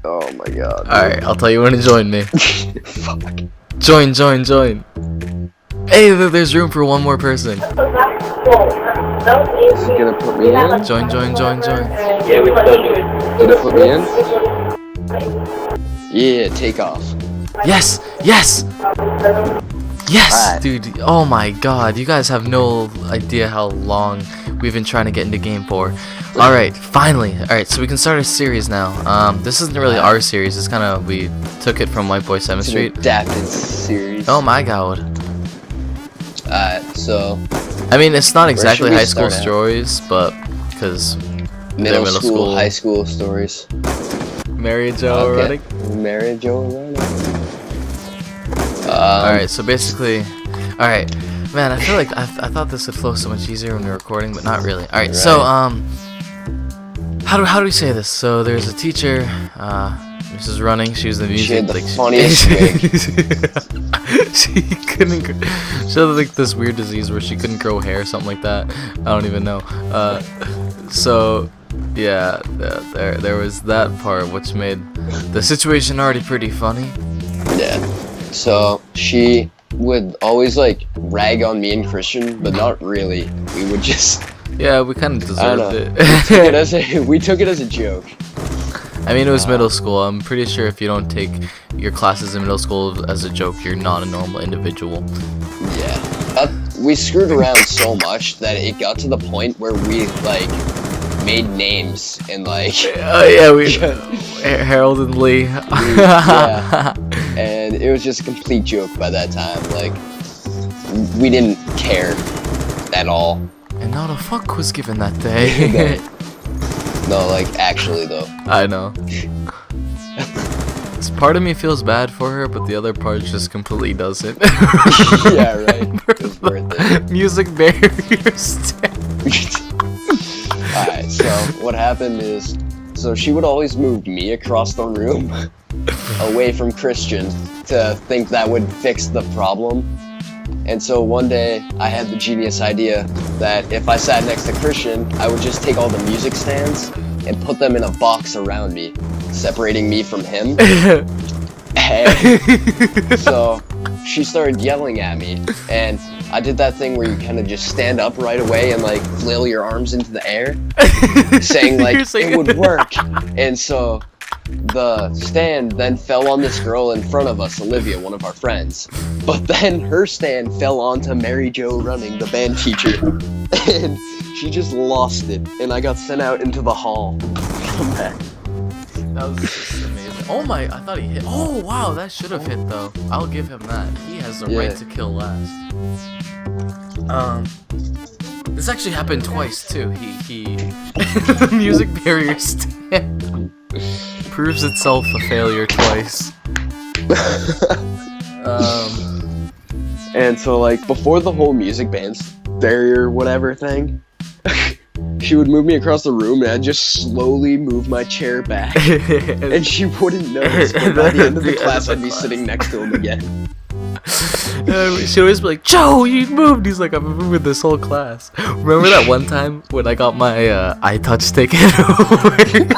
Oh my god. Alright, I'll tell you when to join me. Fuck. Join. Hey, there's room for one more person. Is he gonna put me in? Join. Yeah, we still do it. Gonna put me in? Yeah, take off. Yes! Alright. Dude, oh my god, you guys have no idea how long we've been trying to get into game for. Alright, finally. Alright, so we can start a series now. This isn't really our series, it's kinda, we took it from White Boy 7th It's an Street. adapted series. Oh my god. Alright, so I mean, it's not exactly we high school start at? stories, but, because middle school, high school stories. Mary Jo running. Mary Jo running. Alright, so basically, alright, man, I feel like I thought this would flow so much easier when we were recording, but not really. Alright, Right. so, how do we say this? So there's a teacher, Mrs. Running, she was the music, She had the like, funniest she couldn't, she had like this weird disease where she couldn't grow hair, something like that, I don't even know, so, yeah, there was that part, which made the situation already pretty funny. Yeah. So she would always like rag on me and Christian, but not really. We would just Yeah, we kind of I don't deserved know. We took it as a joke. I mean, it was middle school. I'm pretty sure if you don't take your classes in middle school as a joke, you're not a normal individual. Yeah. We screwed around so much that it got to the point where we like made names and like Oh yeah, we Harold and Lee. yeah. And it was just a complete joke by that time. Like we didn't care at all. And not a fuck was given that day. No, like actually though. I know. This part of me feels bad for her, but the other part just completely doesn't. Yeah, right. It was worth it. Music barriers. Alright, so what happened is, so she would always move me across the room away from Christian to think that would fix the problem. And so one day I had the genius idea that if I sat next to Christian, I would just take all the music stands and put them in a box around me, separating me from him. And so she started yelling at me, and I did that thing where you kind of just stand up right away and like flail your arms into the air, saying like it would work. And so the stand then fell on this girl in front of us, Olivia, one of our friends. But then her stand fell onto Mary Jo Running, the band teacher, and she just lost it, and I got sent out into the hall from that. That was just amazing. Oh my, I thought he hit. Oh wow, that should have hit though. I'll give him that. He has the right to kill last. This actually happened twice too. He the music barrier stand proves itself a failure twice. And so like before the whole music barrier whatever thing, she would move me across the room and I'd just slowly move my chair back. And she wouldn't notice, but by the end of the class I'd be sitting next to him again. She'd always be like, Joe, you moved! He's like, I've been moving this whole class. Remember that one time when I got my iTouch taken away?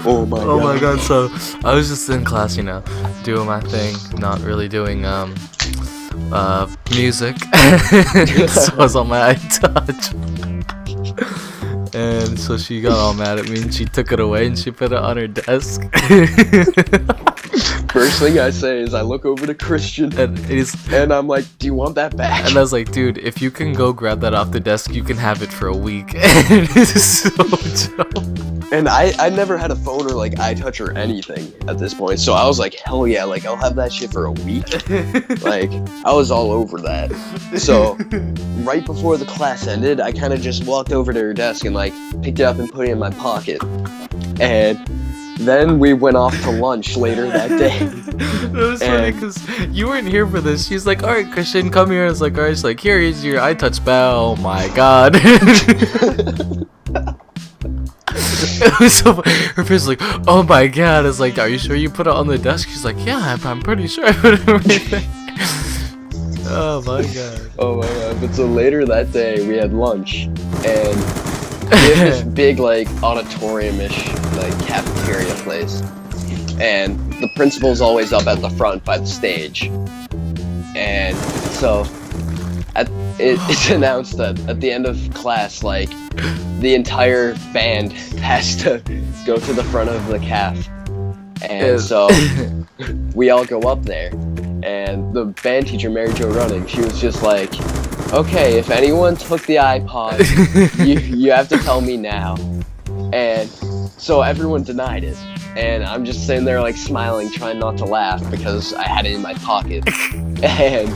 Oh my god. Oh my god, so I was just in class, you know, doing my thing, not really doing music. So I was on my iTouch. And so she got all mad at me and she took it away and she put it on her desk. First thing I say is I look over to Christian and I'm like, do you want that back? And I was like, dude, if you can go grab that off the desk, you can have it for a week. And it is so dope. And I never had a phone or like iTouch or anything at this point, so I was like, hell yeah, like I'll have that shit for a week. Like I was all over that. So right before the class ended, I kind of just walked over to her desk and like picked it up and put it in my pocket. And then we went off to lunch later that day. It was funny because you weren't here for this. She's like, all right, Christian, come here. I was like, all right. She's like, here is your iTouch bell. Oh my god. It was so her face was like, oh my god. I was like, are you sure you put it on the desk? She's like, yeah, I'm pretty sure I put it on everything. Oh my god. Oh my god. But so later that day we had lunch and have this big like auditorium-ish like cafeteria place, and the principal's always up at the front by the stage, and so it's announced that at the end of class, like the entire band has to go to the front of the caf, and so we all go up there, and the band teacher, Mary Jo Running, she was just like, okay, if anyone took the iPod, you have to tell me now. And so everyone denied it. And I'm just sitting there like smiling, trying not to laugh because I had it in my pocket. And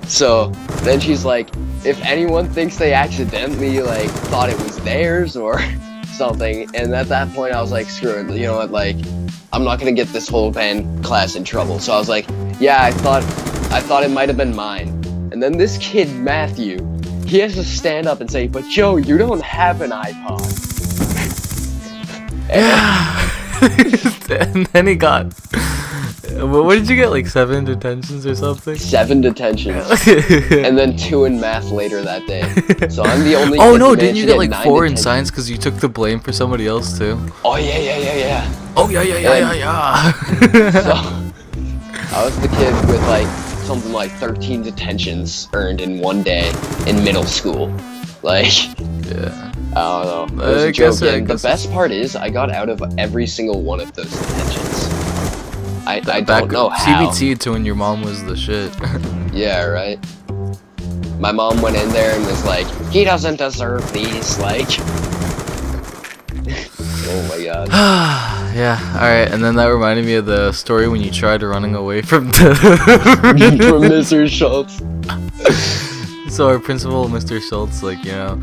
so then she's like, if anyone thinks they accidentally like thought it was theirs or something. And at that point I was like, screw it, you know what, like, I'm not gonna get this whole band class in trouble. So I was like, yeah, I thought it might have been mine. And then this kid, Matthew, he has to stand up and say, but Joe, you don't have an iPod. And then he got... What did you get, like 7 detentions or something? 7 detentions. And then 2 in math later that day. So I'm the only Oh kid no, who didn't you managed to get like 9 4 in detentions. science because you took the blame for somebody else too? Oh yeah. Oh yeah. So I was the kid with like something like 13 detentions earned in one day in middle school. Like, Yeah. I don't know. It was I a guess- joke. I And the guess best part is I got out of every single one of those detentions. I Back don't know how. CBT to when your mom was the shit. Yeah, right. My mom went in there and was like, he doesn't deserve these, like. Oh my god. Yeah, alright, and then that reminded me of the story when you tried running away from the... From Mr. Schultz. So our principal, Mr. Schultz, like, you know,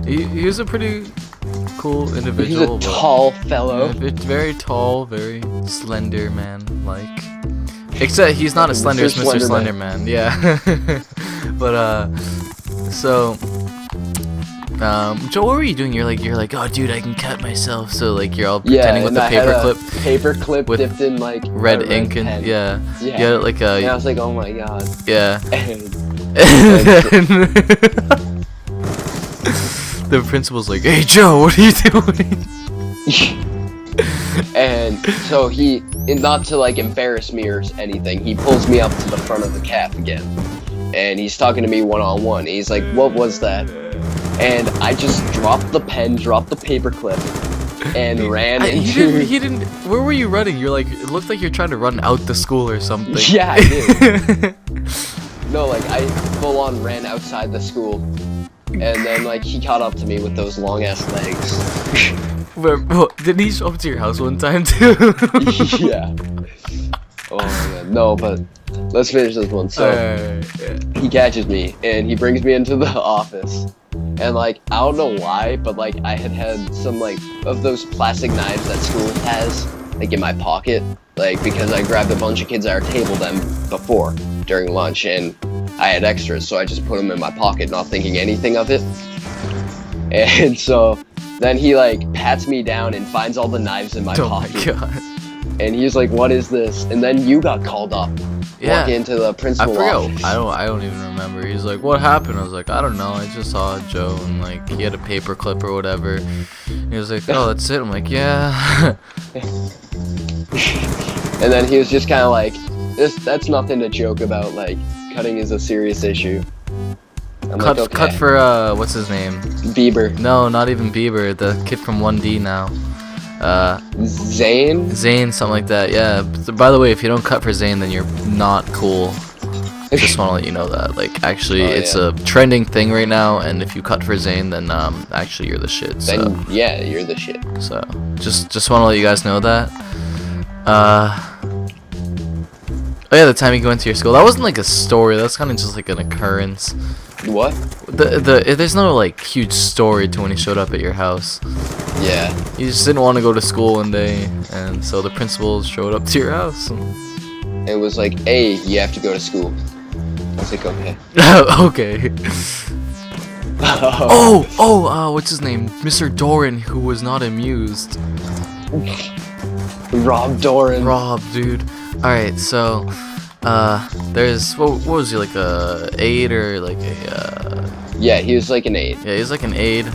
he was a pretty cool He's individual. a but- tall fellow. Yeah, very tall, very slender man, like. Except he's not as slender as Mr. Slenderman. Slenderman, yeah. But so, Joe, what were you doing? You're like, oh, dude, I can cut myself. So like, you're all Yeah, pretending with and the I had a paperclip, paperclip with dipped in like red a ink, and pen. yeah, Yeah. you had like And I a was like, oh my god. yeah. And The principal's like, hey Joe, what are you doing? and so he, and not to like embarrass me or anything, he pulls me up to the front of the caf again, and he's talking to me one-on-one. He's like, what was that? And I just dropped the pen, dropped the paperclip, and ran into... He didn't. Where were you running? You're like, it looked like you're trying to run out the school or something. Yeah, I did. No, like, I full-on ran outside the school, and then, like, he caught up to me with those long-ass legs. Didn't he show up to your house one time too? Yeah. Oh my god. No, but let's finish this one. So, he catches me, and he brings me into the office. And, like, I don't know why, but, like, I had some, like, of those plastic knives that school has, like, in my pocket. Like, because I grabbed a bunch of kids at our table then before, during lunch, and I had extras, so I just put them in my pocket, not thinking anything of it. And so, then he, like, pats me down and finds all the knives in my pocket. Oh my god. And he's like, what is this? And then you got called up. Yeah. Walk into the I principal forgot. office. I don't even remember. He's like, "What happened?" I was like, "I don't know. I just saw Joe and like he had a paper clip or whatever." He was like, "Oh, that's it." I'm like, "Yeah." And then he was just kind of like, that's nothing to joke about. Like, cutting is a serious issue. I'm cut like, okay. cut for what's his name? Bieber. No, not even Bieber. The kid from 1D now. Zayn? Zane, something like that. Yeah. By the way, if you don't cut for Zane, then you're not cool. Just want to let you know that. Like, actually, it's a trending thing right now, and if you cut for Zane, then actually you're the shit. So, Then, yeah, you're the shit. so just want to let you guys know that. Oh yeah, the time you went to your school. That wasn't like a story. That's kind of just like an occurrence. What? There's no like huge story to when he showed up at your house. Yeah. He just didn't want to go to school one day, and so the principal showed up to your house. It was like, hey, you have to go to school. I was like, okay. Okay. What's his name? Mr. Doran, who was not amused. Rob Doran. Rob, dude. Alright, so, there's, what was he, like a aide or like a, Yeah, he was like an 8. yeah, he's like an aide,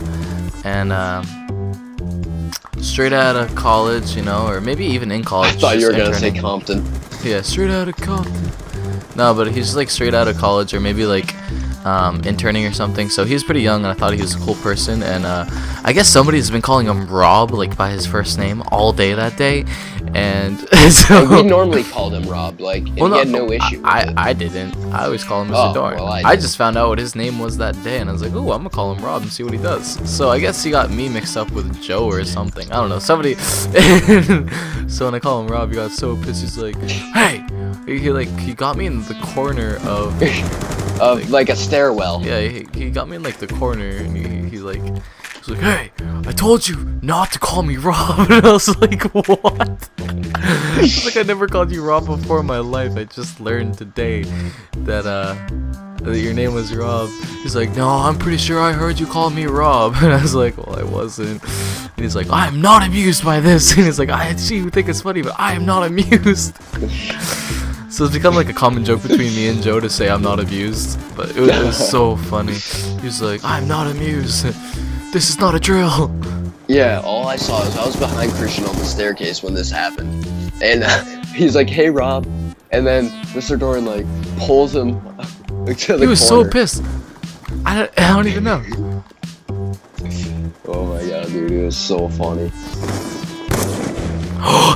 and, straight out of college, you know, or maybe even in college. I thought you were just gonna say interning. Compton. Yeah, straight out of Compton. No, but he's like straight out of college, or maybe like interning or something. So he's pretty young, and I thought he was a cool person. And I guess somebody's been calling him Rob, like by his first name, all day that day. And so And we normally called him Rob, like, and he had no issue with it. I didn't. I always call him Mr. Oh, Dorn. well, I just found out what his name was that day, and I was like, "Ooh, I'm gonna call him Rob and see what he does." So I guess he got me mixed up with Joe or something. I don't know. Somebody. So when I call him Rob, he got so pissed. He's like, "Hey!" He got me in the corner of. Of like a stairwell. Yeah, he got me in like the corner, and he's like, "Hey, I told you not to call me Rob." And I was like, "What?" It's like I never called you Rob before in my life. I just learned today that that your name was Rob. He's like, "No, I'm pretty sure I heard you call me Rob." And I was like, "Well, I wasn't." And he's like, "I'm not amused by this." And he's like, "I see you think it's funny, but I am not amused." So it's become like a common joke between me and Joe to say I'm not amused, but it was so funny. He was like, "I'm not amused. This is not a drill." Yeah, all I saw is I was behind Christian on the staircase when this happened, and he's like, "Hey, Rob," and then Mr. Doran like pulls him to the He was corner. so pissed. I don't even know. Oh my god, dude, it was so funny.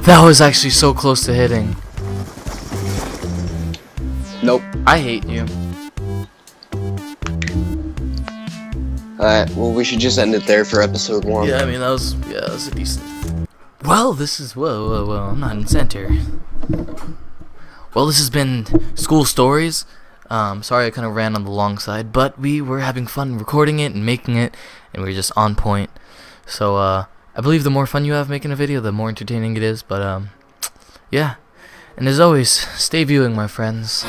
That was actually so close to hitting. Nope. I hate you. Alright, well, we should just end it there for episode 1. Yeah, I mean that was a decent. Well, this is whoa, I'm not in center. Well, this has been School Stories. Sorry I kind of ran on the long side, but we were having fun recording it and making it, and we were just on point. So I believe the more fun you have making a video, the more entertaining it is. But yeah. And as always, stay viewing, my friends.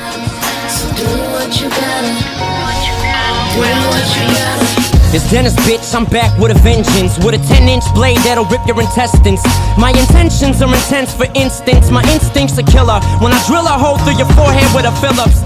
It's Dennis, bitch, I'm back with a vengeance. With a 10-inch blade that'll rip your intestines. My intentions are intense, for instance. My instincts are killer. When I drill a hole through your forehead with a Phillips.